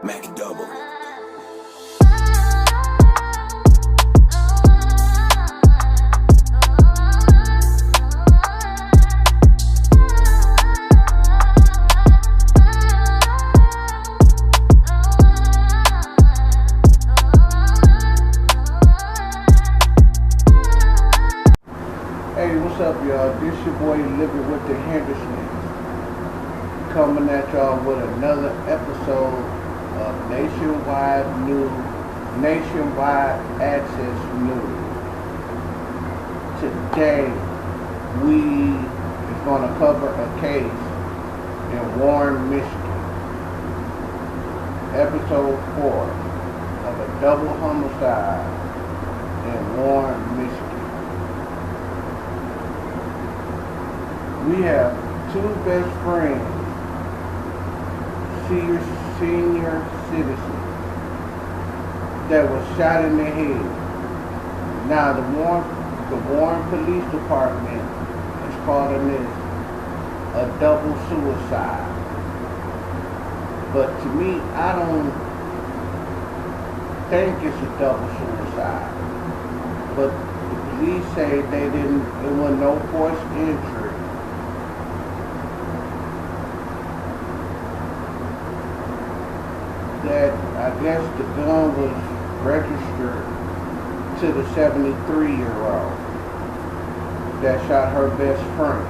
Hey, what's up, y'all? This your boy Living with the Hendersons, coming at y'all with another episode of Nationwide Access News. Today, we is going to cover a case in Warren, Michigan. Episode 4 of a double homicide in Warren, Michigan. We have two best friends, senior citizens, that was shot in the head. Now the Warren Police Department is calling this a double suicide. But to me, I don't think it's a double suicide. But the police say it was no forced entry. That I guess the gun was registered to the 73-year-old that shot her best friend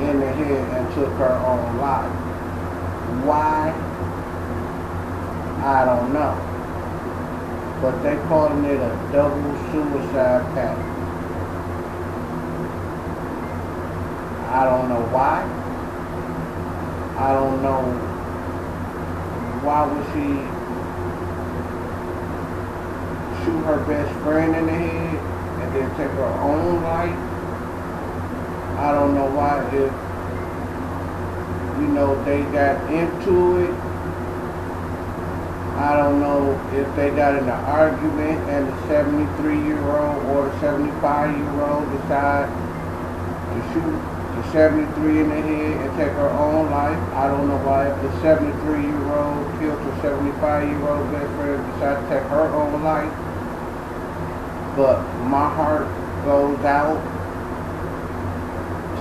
in the head and took her own life. Why? I don't know. But they calling it a double suicide pact. I don't know why. I don't know. Why would she shoot her best friend in the head and then take her own life? I don't know why. If they got into it, I don't know if they got in an argument and the 73-year-old or the 75-year-old decide to shoot the 73 in the head and take her own life. I don't know why if the 73-year-old killed her 75-year-old best friend decided to take her own life. But my heart goes out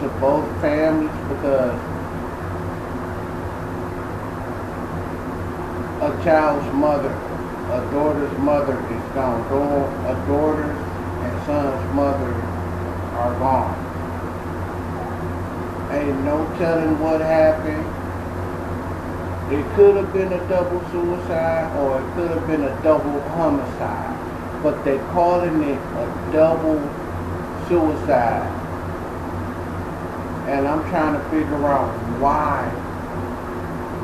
to both families because a child's mother, a daughter's mother is gone. A daughter's and son's mother are gone. Ain't no telling what happened. It could have been a double suicide or it could have been a double homicide. But they calling it a double suicide. And I'm trying to figure out why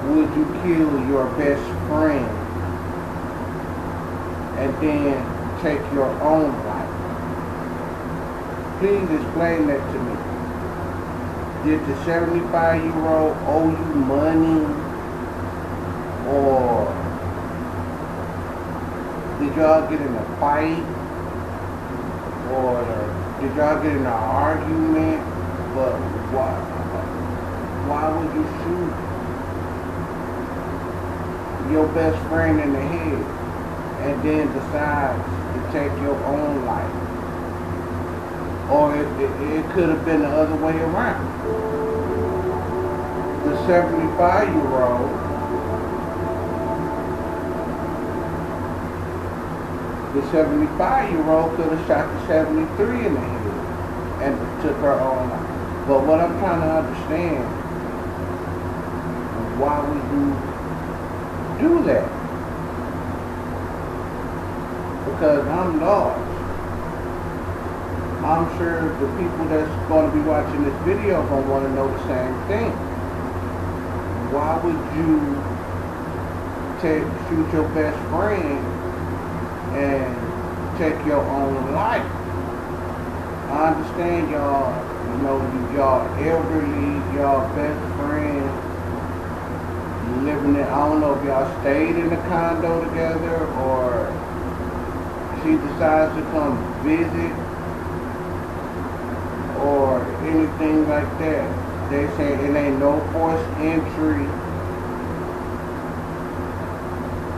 would you kill your best friend and then take your own life? Please explain that to me. Did the 75-year-old owe you money? Or did y'all get in a fight? Or did y'all get in an argument? But why would you shoot your best friend in the head and then decide to take your own life? Or it could have been the other way around. The 75-year-old could have shot the 73 in the head and took her own life. But what I'm trying to understand, why would you do that? Because I'm lost. I'm sure the people that's going to be watching this video are going to want to know the same thing. Why would you shoot your best friend and take your own life? I understand y'all, y'all elderly, y'all best friend, living in, I don't know if y'all stayed in the condo together or she decides to come visit or anything like that. They say it ain't no forced entry.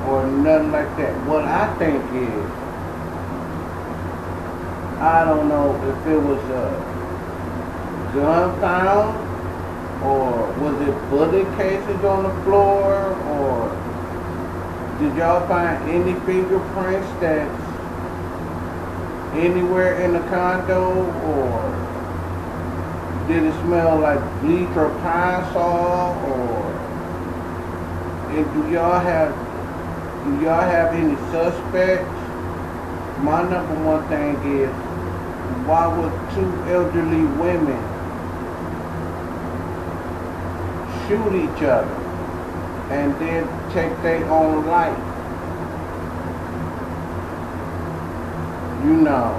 or nothing like that. What I think is, I don't know if it was a gun found, or was it bullet cases on the floor, or did y'all find any fingerprints that's anywhere in the condo, or did it smell like bleach or pine sol, or and do y'all have any suspects? My number one thing is, why would two elderly women shoot each other and then take their own life? You know,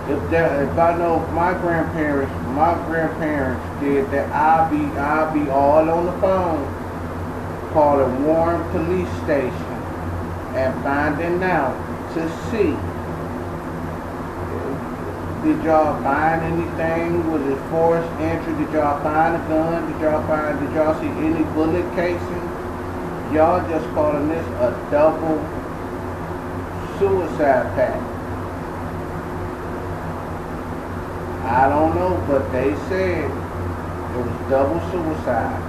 if I know if my grandparents did that, I'll be all on the phone calling Warren Police Station and finding out to see, did y'all find anything? Was it forced entry? Did y'all find a gun? Did y'all see any bullet casing? Y'all just calling this a double suicide pact. I don't know, but they said it was double suicide.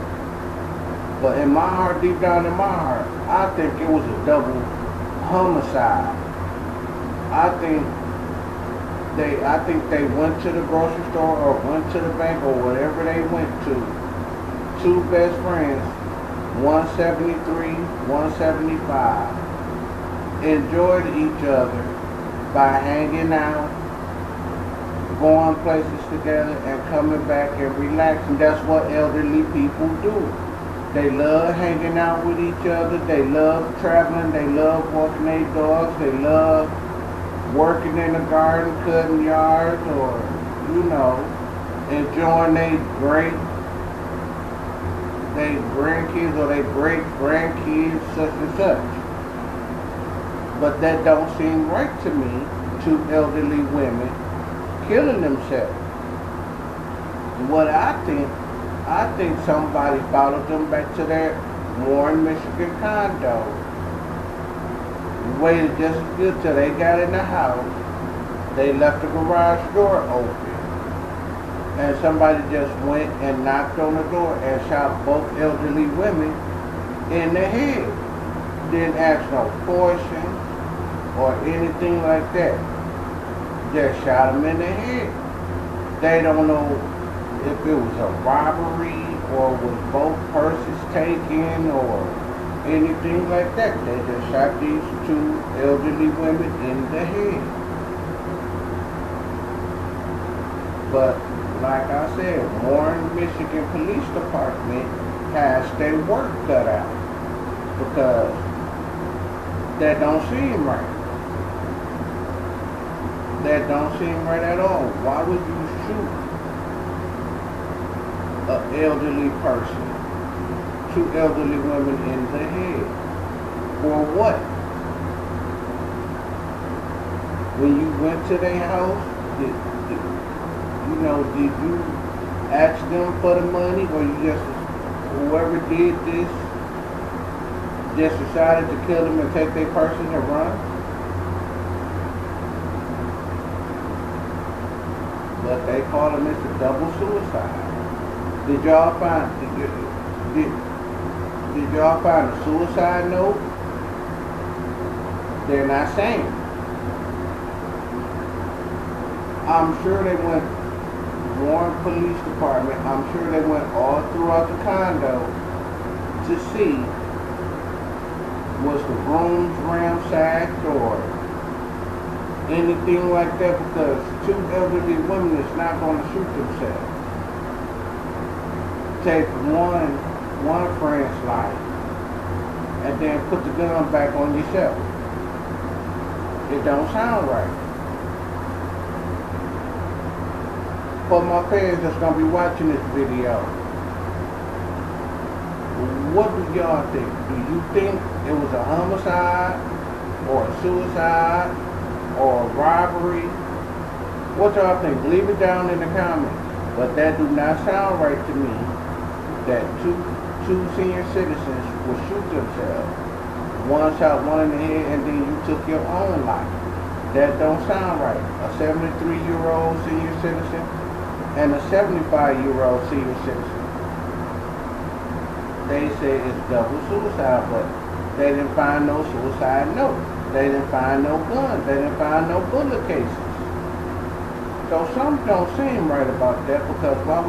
But in my heart, deep down in my heart, I think it was a double homicide. I think they went to the grocery store or went to the bank or whatever they went to. Two best friends, 173, 175, enjoyed each other by hanging out, going places together, and coming back and relaxing. That's what elderly people do. They love hanging out with each other. They love traveling. They love walking their dogs. They love working in the garden, cutting yards, or, you know, enjoying their grandkids or their great grandkids, such and such. But that don't seem right to me, two elderly women killing themselves. What I think somebody followed them back to their Warren, Michigan condo. Waited just as good till they got in the house. They left the garage door open. And somebody just went and knocked on the door and shot both elderly women in the head. Didn't ask no questions or anything like that. Just shot them in the head. They don't know if it was a robbery or was both purses taken or anything like that. They just shot these two elderly women in the head. But like I said, Warren, Michigan Police Department has their work cut out, because that don't seem right. That don't seem right at all. Why would you shoot an elderly person, two elderly women in the head? For what? When you went to their house, did you ask them for the money, or you just, whoever did this, just decided to kill them and take their person and run? But they call them this a double suicide. Did y'all find a suicide note? They're not saying. I'm sure they went, Warren Police Department, I'm sure they went all throughout the condo to see, was the rooms ransacked or anything like that, because two elderly women is not going to shoot themselves. Take one friend's life and then put the gun back on yourself. It don't sound right. For my fans that's going to be watching this video, what do y'all think? Do you think it was a homicide or a suicide or a robbery? What y'all think? Leave it down in the comments. But that do not sound right to me, that two senior citizens will shoot themselves one shot one in the head, and then you took your own life. That don't sound right. A 73-year-old senior citizen and a 75-year-old senior citizen. They say it's double suicide, but they didn't find no suicide note. They didn't find no guns. They didn't find no bullet cases. So something don't seem right about that, because why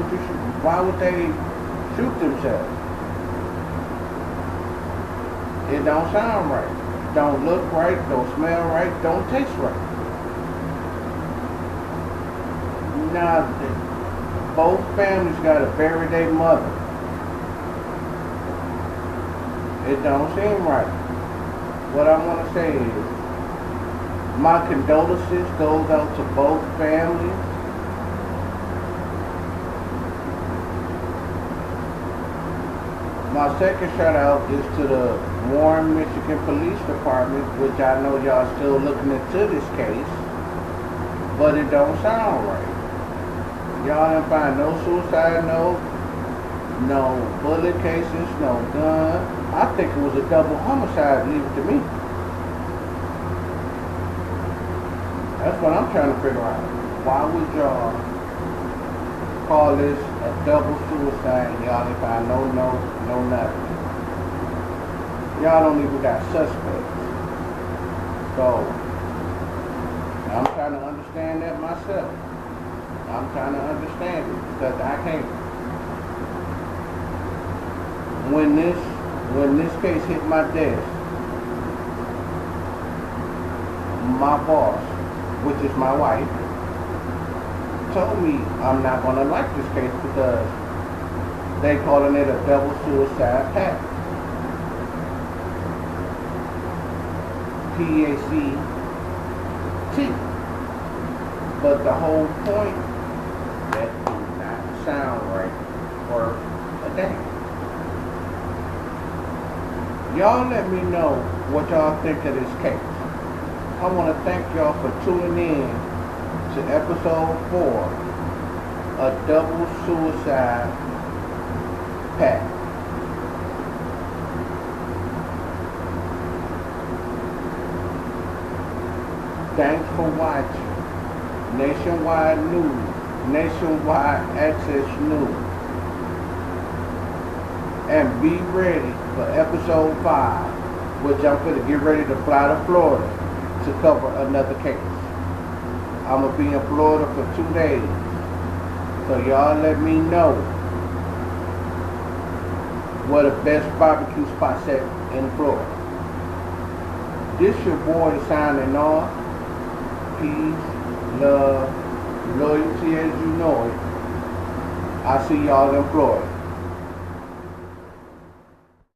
would they shoot themselves? It don't sound right. Don't look right, don't smell right, don't taste right. Now, both families got to bury their mother. It don't seem right. What I want to say is, my condolences goes out to both families. My second shout out is to the Warren, Michigan Police Department, which I know y'all still looking into this case, but it don't sound right. Y'all didn't find no suicide note, no bullet cases, no gun. I think it was a double homicide, leave it to me. That's what I'm trying to figure out. Why would y'all call this a double suicide and y'all didn't find no nothing? Y'all don't even got suspects. So, I'm trying to understand that myself. I'm trying to understand it, because I can't. When this case hit my desk, my boss, which is my wife, told me I'm not gonna like this case because they calling it a double suicide pact. PACT. But the whole point, that do not sound right for a damn. Y'all let me know what y'all think of this case. I want to thank y'all for tuning in to episode 4, a double suicide pact. Thanks for watching Nationwide News, Nationwide Access News. And be ready for episode 5, which I'm going to get ready to fly to Florida to cover another case. I'm going to be in Florida for 2 days. So y'all let me know where the best barbecue spots at in Florida. This your boy signing off. Peace, love, loyalty as you know it. I'll see y'all in Florida.